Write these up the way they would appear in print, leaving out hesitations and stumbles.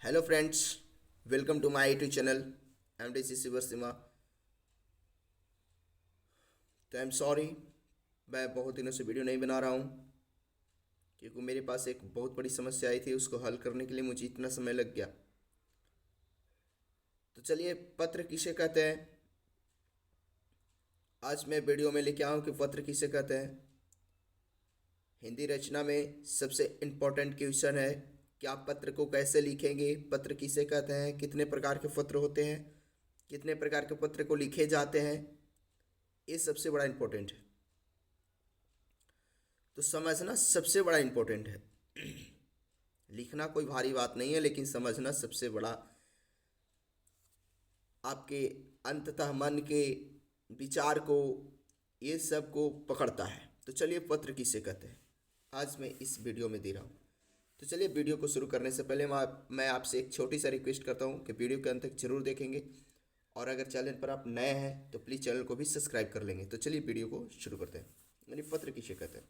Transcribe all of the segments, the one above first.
Hello friends, welcome to my YouTube channel MDC शिवरसिमा। तो I am sorry, मैं बहुत दिनों से वीडियो नहीं बना रहा हूँ क्योंकि मेरे पास एक बहुत बड़ी समस्या आई थी। उसको हल करने के लिए मुझे इतना समय लग गया। तो चलिए, पत्र किसे कहते हैं, आज मैं वीडियो में लेके आया हूँ कि पत्र किसे कहते हैं। हिंदी रचना में सबसे इम्पोर्टेंट क्वेश्चन है कि आप पत्र को कैसे लिखेंगे, पत्र किसे कहते हैं, कितने प्रकार के पत्र होते हैं, कितने प्रकार के पत्र को लिखे जाते हैं, ये सबसे बड़ा इम्पोर्टेंट है। तो समझना सबसे बड़ा इम्पोर्टेंट है। लिखना कोई भारी बात नहीं है, लेकिन समझना सबसे बड़ा, आपके अंततः मन के विचार को, ये सब को पकड़ता है। तो चलिए, पत्र किसे कहते हैं आज मैं इस वीडियो में दे रहा हूँ। तो चलिए, वीडियो को शुरू करने से पहले मैं आपसे एक छोटी सा रिक्वेस्ट करता हूँ कि वीडियो के अंत तक जरूर देखेंगे, और अगर चैनल पर आप नए हैं तो प्लीज़ चैनल को भी सब्सक्राइब कर लेंगे। तो चलिए, वीडियो को शुरू करते हैं। यानी पत्र किसे कहते हैं।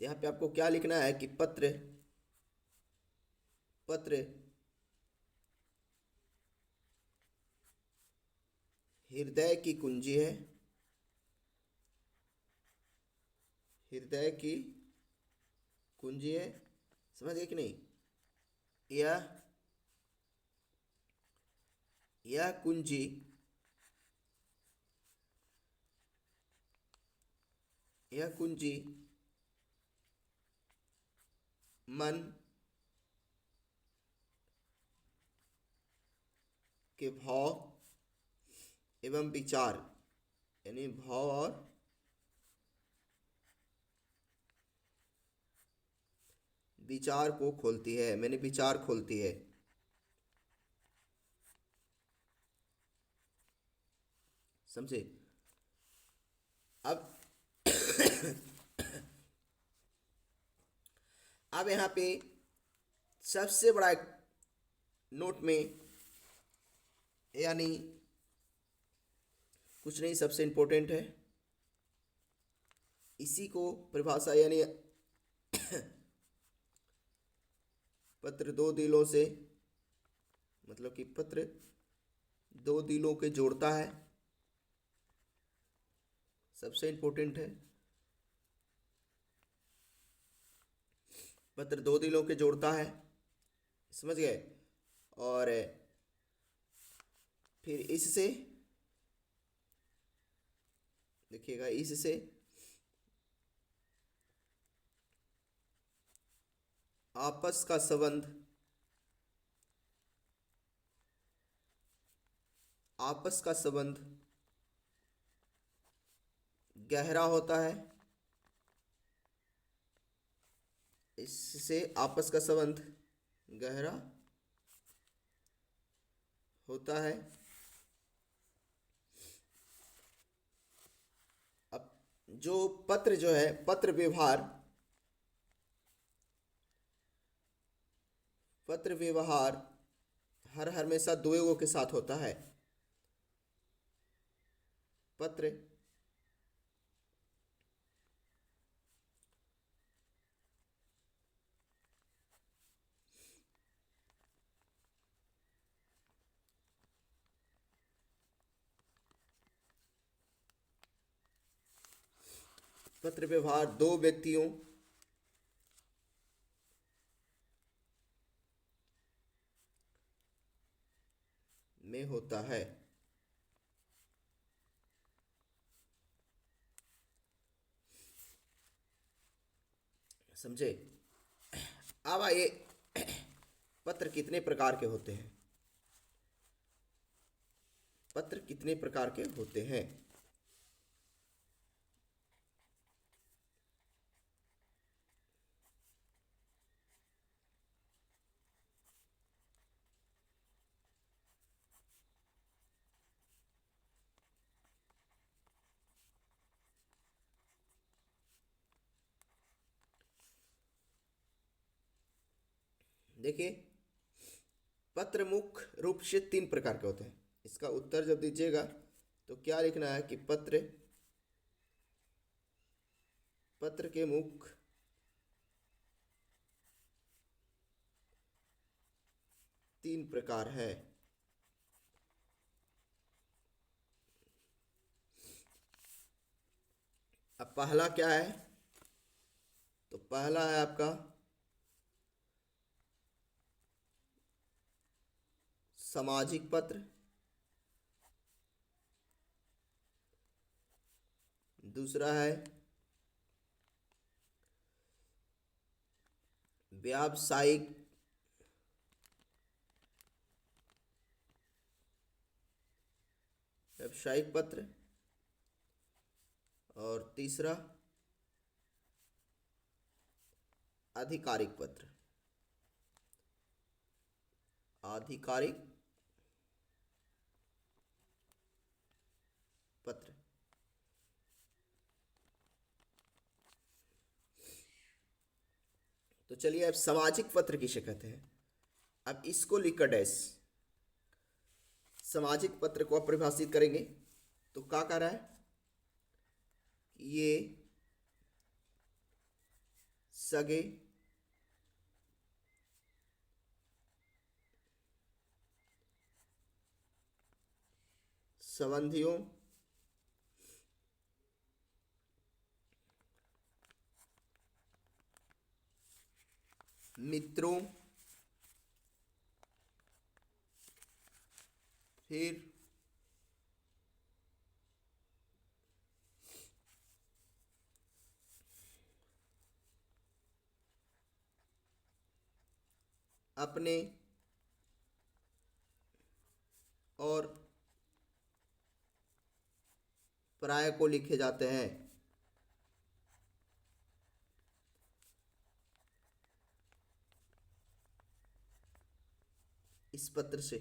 तो यहाँ पे आपको क्या लिखना है कि पत्र पत्र हृदय की कुंजी है। हृदय की कुंजी है, समझ गए कि नहीं। यह यह कुंजी यह कुंजी मन के भाव एवं विचार, यानी भाव और विचार को खोलती है। मैंने विचार खोलती है। समझे। अब अब यहाँ पे सबसे बड़ा नोट में, यानी कुछ नहीं, सबसे इम्पोर्टेंट है, इसी को परिभाषा, यानी पत्र दो दिलों से, मतलब कि पत्र दो दिलों के जोड़ता है, सबसे इम्पोर्टेंट है। पत्र दो दिलों के जोड़ता है, समझ गए। और फिर इससे देखिएगा, इससे आपस का संबंध, आपस का संबंध गहरा होता है। इससे आपस का संबंध गहरा होता है। अब जो पत्र जो है, पत्र व्यवहार, पत्र व्यवहार हर हमेशा दो लोगों के साथ होता है। पत्र पत्र व्यवहार दो व्यक्तियों में होता है। समझे। अब आइए, पत्र कितने प्रकार के होते हैं। पत्र कितने प्रकार के होते हैं। देखिए, पत्र मुख्य रूप से तीन प्रकार के होते हैं। इसका उत्तर जब दीजिएगा तो क्या लिखना है कि पत्र पत्र के मुख्य तीन प्रकार है। अब पहला क्या है? तो पहला है आपका सामाजिक पत्र, दूसरा है व्यावसायिक व्यावसायिक पत्र, और तीसरा आधिकारिक पत्र। आधिकारिक पत्र। तो चलिए अब सामाजिक पत्र किसे कहते हैं। अब इसको लिखकर डैश सामाजिक पत्र को परिभाषित करेंगे तो क्या कह रहा है? ये सगे संबंधियों, मित्रों, फिर अपने और पराये को लिखे जाते हैं। इस पत्र से।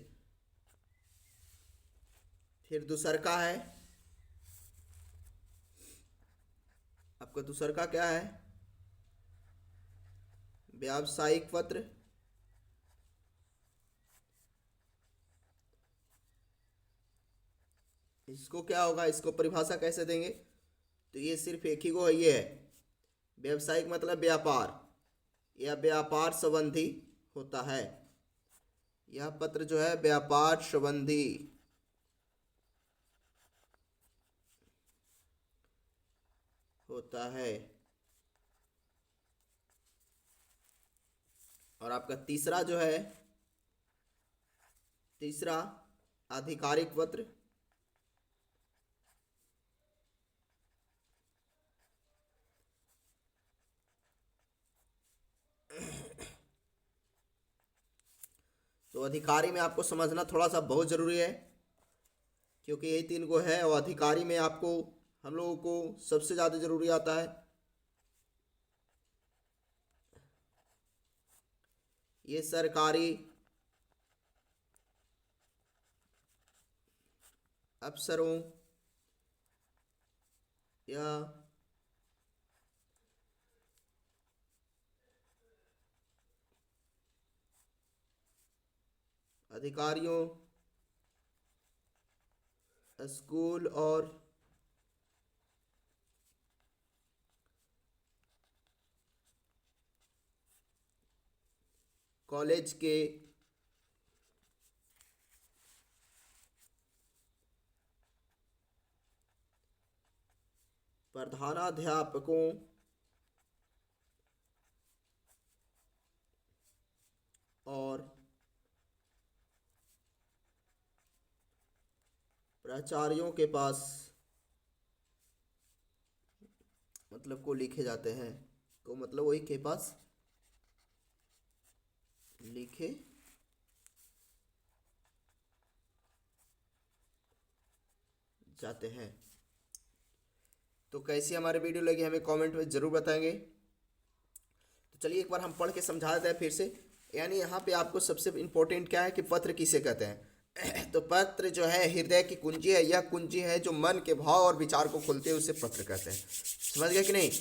फिर दूसर का है आपका, दूसर का क्या है? व्यावसायिक पत्र, इसको क्या होगा, इसको परिभाषा कैसे देंगे? तो ये सिर्फ एक ही को है, ये है व्यावसायिक मतलब व्यापार या व्यापार संबंधी होता है। यह पत्र जो है व्यापार संबंधी होता है। और आपका तीसरा जो है, तीसरा आधिकारिक पत्र। तो अधिकारी में आपको समझना थोड़ा सा बहुत ज़रूरी है, क्योंकि यही तीन को है और अधिकारी में आपको हम लोगों को सबसे ज़्यादा ज़रूरी आता है। ये सरकारी अफसरों या अधिकारियों, स्कूल और कॉलेज के प्रधानाध्यापकों और प्राचार्यों के पास मतलब को लिखे जाते हैं। को मतलब वही के पास लिखे जाते हैं। तो कैसी हमारी वीडियो लगी हमें कमेंट में ज़रूर बताएंगे। तो चलिए एक बार हम पढ़ के समझा देते हैं फिर से। यानी यहाँ पे आपको सबसे इम्पोर्टेंट क्या है कि पत्र किसे कहते हैं। तो पत्र जो है हृदय की कुंजी है, यह कुंजी है जो मन के भाव और विचार को खोलते हैं, उसे पत्र कहते हैं। समझ गए कि नहीं?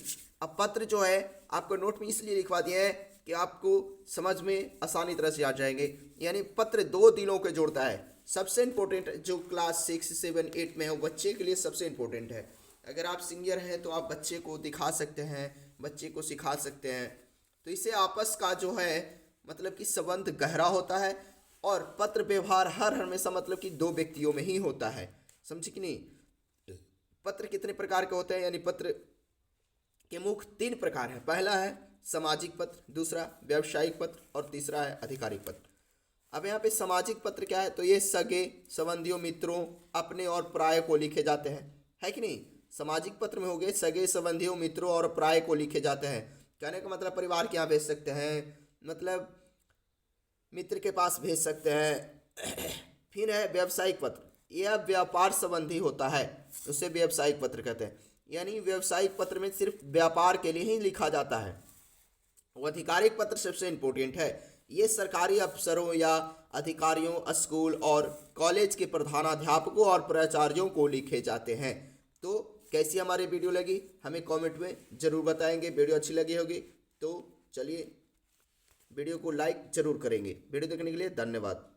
अब पत्र जो है आपको नोट में इसलिए लिखवा दिए हैं कि आपको समझ में आसानी तरह से आ जाएंगे। यानी पत्र दो दिलों को जोड़ता है। सबसे इम्पोर्टेंट जो क्लास 6, 7, 8 में है वो बच्चे के लिए सबसे इम्पोर्टेंट है। अगर आप सीनियर हैं तो आप बच्चे को दिखा सकते हैं, बच्चे को सिखा सकते हैं। तो इससे आपस का जो है मतलब कि संबंध गहरा होता है और पत्र व्यवहार हर हमेशा मतलब कि दो व्यक्तियों में ही होता है, समझे कि नहीं। पत्र कितने प्रकार के होते हैं, यानी पत्र के मुख्य तीन प्रकार हैं। पहला है सामाजिक पत्र, दूसरा व्यावसायिक पत्र और तीसरा है आधिकारिक पत्र। अब यहाँ पे सामाजिक पत्र क्या है, तो ये सगे संबंधियों मित्रों अपने और पराये को लिखे जाते हैं, है कि नहीं। सामाजिक पत्र में हो गए सगे संबंधियों मित्रों और पराये को लिखे जाते हैं। कहने का मतलब परिवार के यहाँ भेज सकते हैं, मतलब मित्र के पास भेज सकते हैं। फिर है व्यावसायिक पत्र, यह व्यापार संबंधी होता है, उसे व्यावसायिक पत्र कहते हैं। यानी व्यावसायिक पत्र में सिर्फ व्यापार के लिए ही लिखा जाता है। वो आधिकारिक पत्र सबसे इम्पोर्टेंट है, ये सरकारी अफसरों या अधिकारियों, स्कूल और कॉलेज के प्रधानाध्यापकों और प्राचार्यों को लिखे जाते हैं। तो कैसी हमारी वीडियो लगी हमें कमेंट में ज़रूर बताएंगे। वीडियो अच्छी लगी होगी तो चलिए वीडियो को लाइक ज़रूर करेंगे। वीडियो देखने के लिए धन्यवाद।